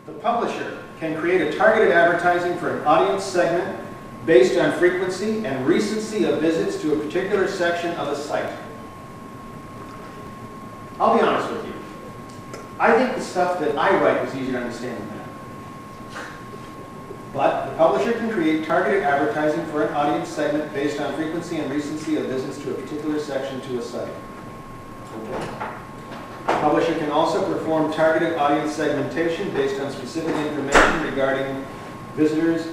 The publisher can create a targeted advertising for an audience segment based on frequency and recency of visits to a particular section of a site. I'll be honest with you. I think the stuff that I write is easier to understand than that. But the publisher can create targeted advertising for an audience segment based on frequency and recency of visits to a particular section to a site. Okay. The publisher can also perform targeted audience segmentation based on specific information regarding visitors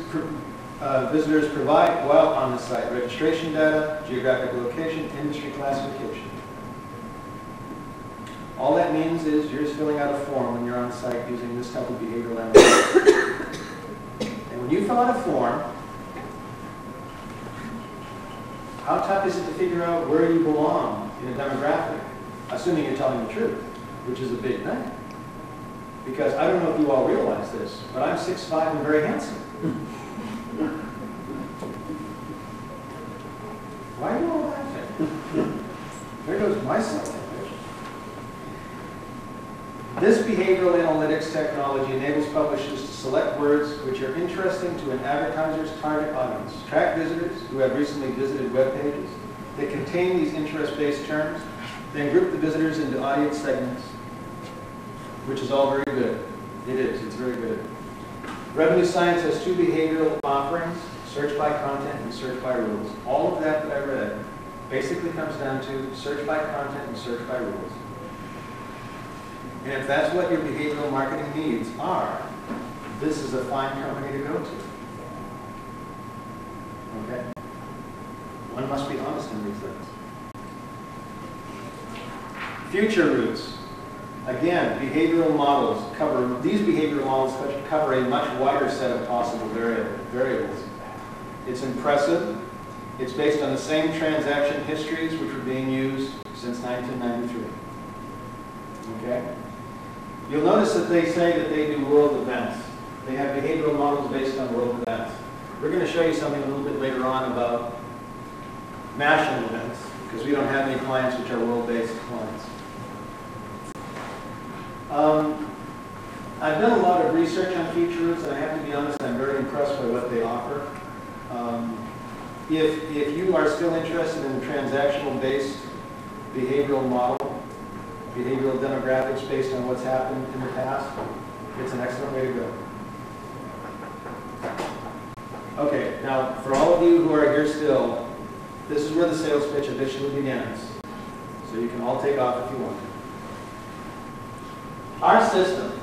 provide while on the site. Registration data, geographic location, industry classification. All that means is you're just filling out a form when you're on site using this type of behavioral analytics. And when you fill out a form, how tough is it to figure out where you belong in a demographic, assuming you're telling the truth, which is a big thing. Because I don't know if you all realize this, but I'm 6'5" and very handsome. Why are you all laughing? There goes my self-image. This behavioral analytics technology enables publishers to select words which are interesting to an advertiser's target audience, track visitors who have recently visited web pages that contain these interest-based terms, then group the visitors into audience segments, which is all very good. It is. It's very good. Revenue Science has two behavioral offerings, search by content and search by rules. All of that I read basically comes down to search by content and search by rules. And if that's what your behavioral marketing needs are, this is a fine company to go to. Okay? One must be honest in these things. Future routes. Again, behavioral models cover, these behavioral models cover a much wider set of possible variables. It's impressive. It's based on the same transaction histories which were being used since 1993. Okay? You'll notice that they say that they do world events. They have behavioral models based on world events. We're going to show you something a little bit later on about national events, because we don't have any clients which are world-based clients. I've done a lot of research on future routes, and I have to be honest, I'm very impressed by what they offer. If you are still interested in the transactional-based behavioral model, behavioral demographics based on what's happened in the past, it's an excellent way to go. Okay, now for all of you who are here still, this is where the sales pitch officially begins. So you can all take off if you want. Our system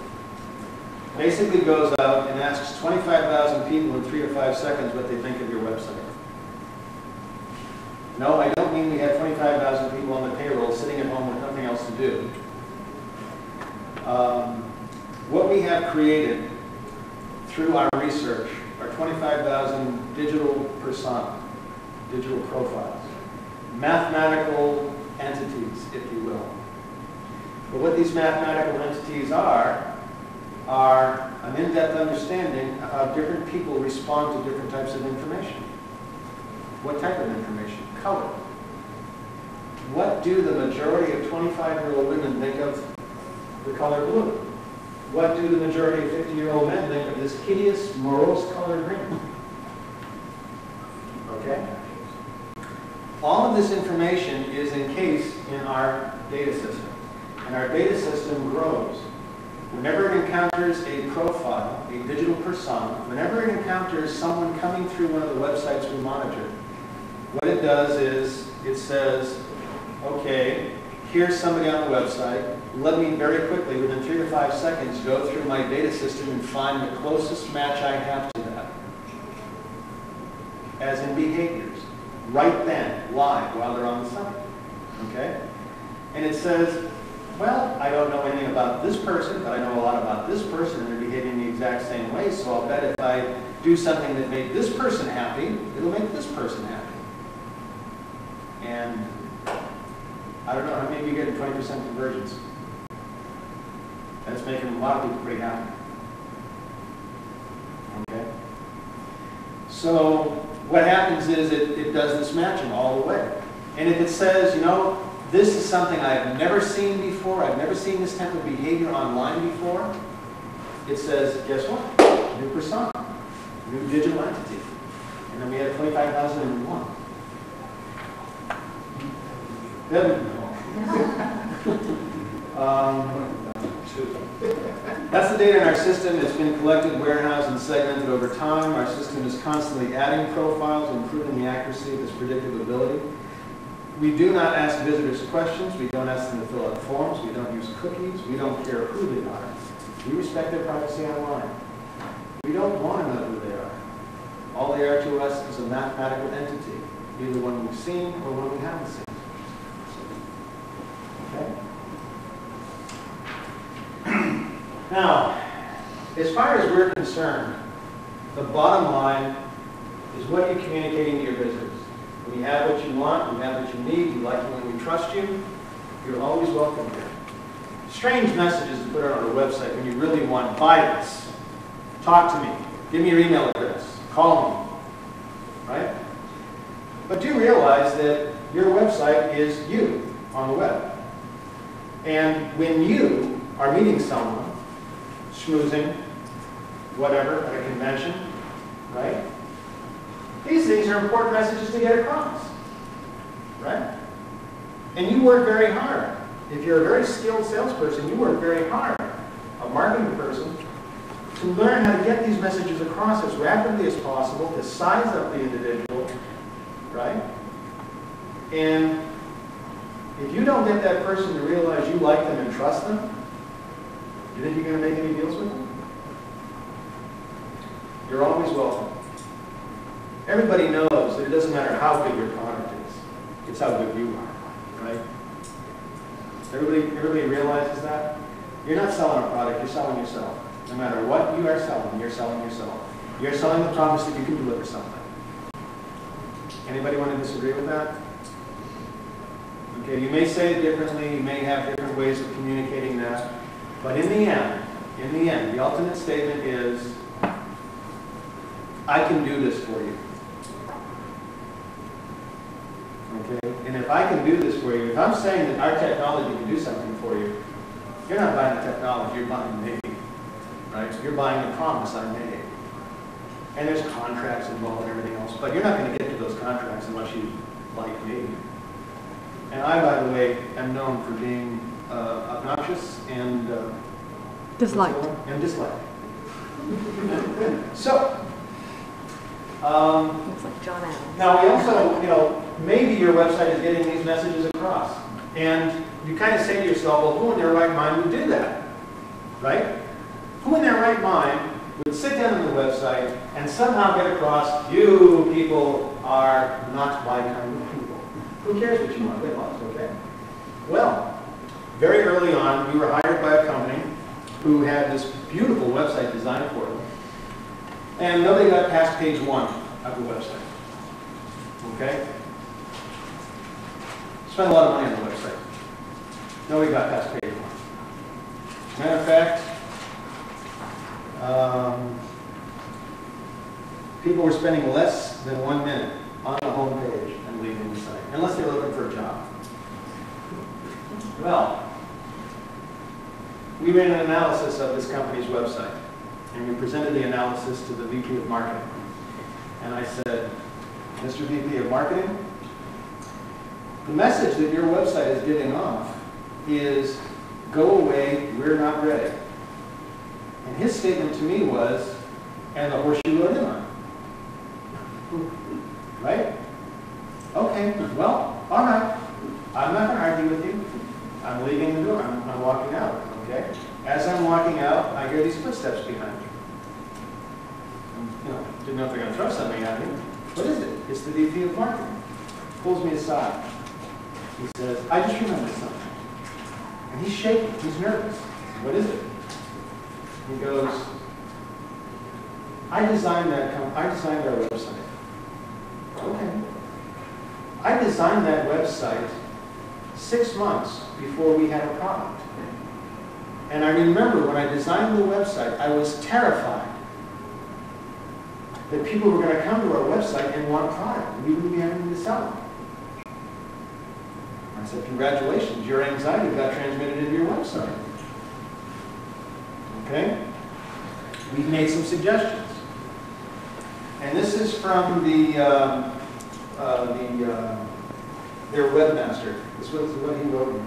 basically goes out and asks 25,000 people in 3 to 5 seconds what they think of your website. No, I don't mean we have 25,000 people on the payroll sitting at home with nothing else to do. What we have created through our research are 25,000 digital persona, digital profiles, mathematical entities, if you will. But what these mathematical entities are an in-depth understanding of how different people respond to different types of information. What type of information? Color. What do the majority of 25-year-old women think of the color blue? What do the majority of 50-year-old men think of this hideous, morose color green? Okay? All of this information is encased in our data system. And our data system grows. Whenever it encounters a profile, a digital persona, whenever it encounters someone coming through one of the websites we monitor, what it does is it says, okay, here's somebody on the website. Let me very quickly, within 3 to 5 seconds, go through my data system and find the closest match I have to that. As in behaviors. Right then, live, while they're on the site. Okay? And it says, well, I don't know anything about this person, but I know a lot about this person, and they're behaving the exact same way, so I'll bet if I do something that made this person happy, it'll make this person happy. And I don't know how many of you get 20% conversions. That's making a lot of people pretty happy. Okay? So what happens is it does this matching all the way. And if it says, you know, this is something I've never seen before, I've never seen this type of behavior online before, it says, guess what? New persona, new digital entity. And then we had 25,001. That's the data in our system. It's been collected, warehoused, and segmented over time. Our system is constantly adding profiles, improving the accuracy of this predictive ability. We do not ask visitors questions. We don't ask them to fill out forms. We don't use cookies. We don't care who they are. We respect their privacy online. We don't want to know who they are. All they are to us is a mathematical entity, either one we've seen or one we haven't seen. Okay? Now, as far as we're concerned, the bottom line is what you're communicating to your visitors. We have what you want, we have what you need, we like you and we trust you. You're always welcome here. Strange messages to put on our website when you really want, buy this, talk to me, give me your email address, call me, right? But do realize that your website is you on the web. And when you are meeting someone, schmoozing, whatever, at a convention, right? These things are important messages to get across, right? And you work very hard. If you're a very skilled salesperson, you work very hard, a marketing person, to learn how to get these messages across as rapidly as possible, to size up the individual, right? And if you don't get that person to realize you like them and trust them, you think you're going to make any deals with them? You're always welcome. Everybody knows that it doesn't matter how good your product is, it's how good you are, right? Everybody realizes that? You're not selling a product, you're selling yourself. No matter what you are selling, you're selling yourself. You're selling the promise that you can deliver something. Anybody want to disagree with that? Okay, you may say it differently, you may have different ways of communicating that, but in the end, the ultimate statement is, I can do this for you. Okay? And if I can do this for you, if I'm saying that our technology can do something for you, you're not buying the technology, you're buying me. Right? You're buying the promise I made. And there's contracts involved and everything else, but you're not going to get to those contracts unless you like me. And I, by the way, am known for being obnoxious and disliked. So, looks like John Adams. now we also, maybe your website is getting these messages across. And you kind of say to yourself, well, who in their right mind would do that? Right? Who in their right mind would sit down on the website and somehow get across, you people are not my kind of people? Who cares what you want? Okay. Well, very early on, we were hired by a company who had this beautiful website design for them. And nobody got past page 1 of the website. Okay? Spent a lot of money on the website. Nobody got past page 1. Matter of fact, people were spending less than 1 minute on the home page and leaving the site, unless they were looking for a job. Well, we ran an analysis of this company's website, and we presented the analysis to the VP of Marketing. And I said, Mr. VP of Marketing, the message that your website is giving off is, go away, we're not ready. And his statement to me was, and the horse you rode in on. Right? Okay, well, all right. I'm not going to argue with you. I'm leaving the door. I'm walking out. Okay? As I'm walking out, I hear these footsteps behind me. Didn't know if they're going to throw something at me. What is it? It's the VP of Marketing. Pulls me aside. He says, I just remembered something. And he's shaking. He's nervous. What is it? He goes, I designed our website. Okay. I designed that website 6 months before we had a product. And I remember when I designed the website, I was terrified that people were going to come to our website and want a product, and we wouldn't be having to sell them. I said, congratulations, your anxiety got transmitted into your website. Okay? we've made some suggestions. And this is from their webmaster. This was what he wrote.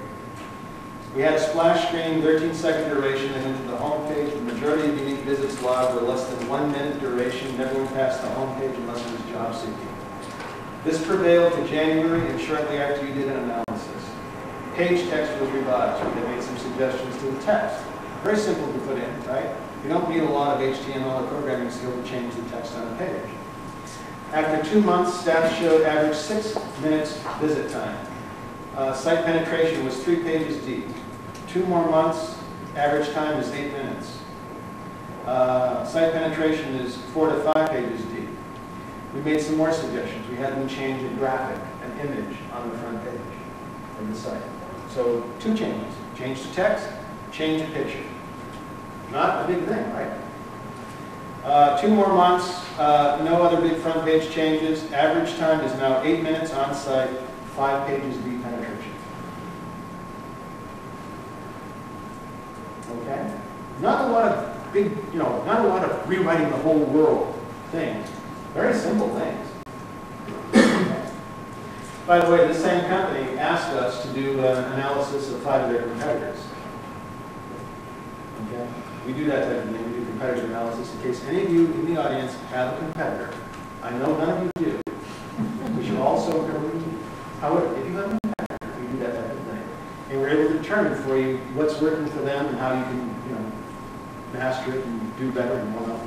We had a splash screen, 13-second duration, and into the home page. The majority of unique visits logged were less than 1 minute duration. Never went past the home page unless it was job seeking. This prevailed to January, and shortly after you did an analysis. Page text was revised. They made some suggestions to the text. Very simple to put in, right? You don't need a lot of HTML or programming skill to change the text on a page. After 2 months, staff showed average 6 minutes visit time. Site penetration was 3 pages deep. 2 more months, average time is 8 minutes. Site penetration is 4 to 5 pages deep. We made some more suggestions. We had them change a graphic, an image on the front page of the site. So 2 changes. Change the text, change the picture. Not a big thing, right? 2 more months, no other big front page changes. Average time is now 8 minutes on site, 5 pages deep penetration. Okay? Not a lot of big, not a lot of rewriting the whole world things. Very simple things. By the way, this same company asked us to do an analysis of 5 of their competitors. Okay? We do that type of thing. We do competitor analysis in case any of you in the audience have a competitor. I know none of you do. We should also, however, if you have a competitor, we do that type of thing. And we're able to determine for you what's working for them and how you can, master it and do better and one up.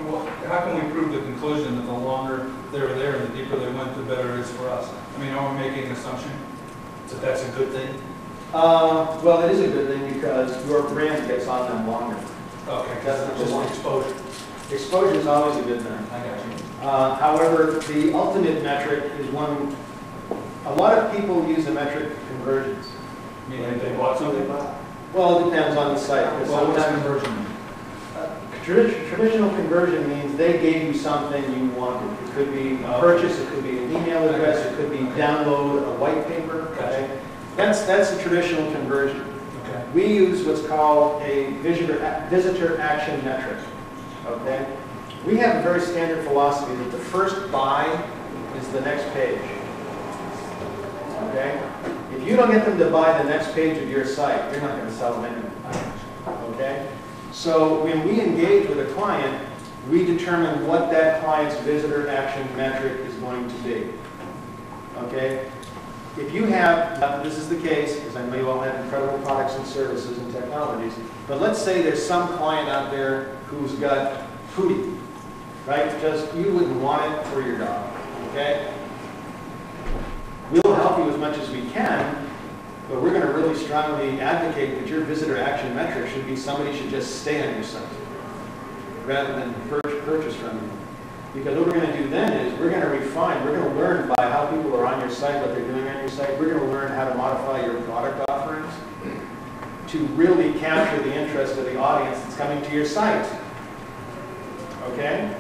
Well, how can we prove the conclusion that the longer they were there and the deeper they went, the better it is for us? I mean, are we making an assumption that that's a good thing? Well, it is a good thing because your brand gets on them longer. Okay, That's just number one. exposure. Exposure is always a good thing. I got you. However, the ultimate metric is one, a lot of people use the metric conversions. Meaning if they bought something? Well, it depends on the site. Because Well, what does sometimes- conversion mean? Traditional conversion means they gave you something you wanted. It could be a purchase, it could be an email address, it could be download a white paper. Okay? That's a traditional conversion. Okay. We use what's called a visitor action metric. Okay? We have a very standard philosophy that the first buy is the next page. Okay? If you don't get them to buy the next page of your site, you're not going to sell them anything. Okay? So when we engage with a client, we determine what that client's visitor action metric is going to be. Okay? If you have, this is the case, because I know you all have incredible products and services and technologies, but let's say there's some client out there who's got foodie, right? Just, you wouldn't want it for your dog, okay? We'll help you as much as we can, but we're going to really strongly advocate that your visitor action metric should be somebody should just stay on your site rather than purchase from you. Because what we're going to do then is we're going to refine, we're going to learn by how people are on your site, what they're doing on your site. We're going to learn how to modify your product offerings to really capture the interest of the audience that's coming to your site. Okay?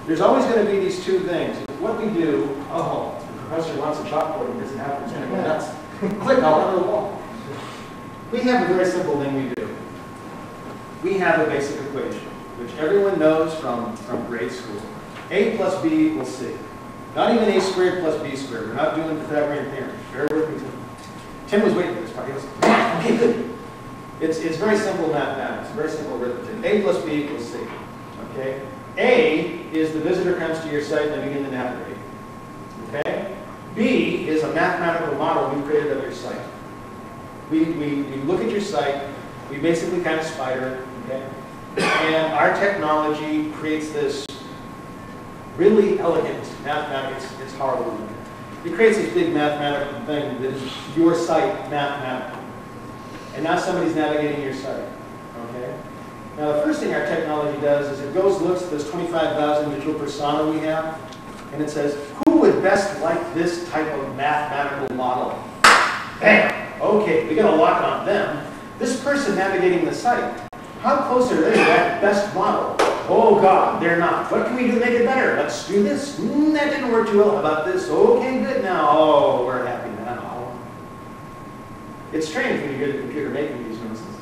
There's always going to be these 2 things. What we do, oh, the professor wants a chalkboard and doesn't have it, it's going to go nuts. Click out on the wall. We have a very simple thing we do. We have a basic equation, which everyone knows from grade school. A plus B equals C. Not even A squared plus B squared. We're not doing Pythagorean theorem. Bear with me. Tim was waiting for this part. He goes, okay, good. It's very simple mathematics, very simple arithmetic. A plus B equals C. Okay? A is the visitor comes to your site and they begin to navigate. Okay? B is a mathematical model we created of your site. We look at your site, we basically kind of spider it, okay? And our technology creates this really elegant mathematics. It's horrible. It creates this big mathematical thing that is your site mathematical. And now somebody's navigating your site, okay? Now the first thing our technology does is it goes, looks at this 25,000 digital persona we have, and it says, who would best like this type of mathematical model? Bam! Okay, we got a lock on them. This person navigating the site, how close are they to that best model? Oh God, they're not. What can we do to make it better? Let's do this. That didn't work too well. How about this? Okay, good now. Oh, we're happy now. It's strange when you get a computer making these noises.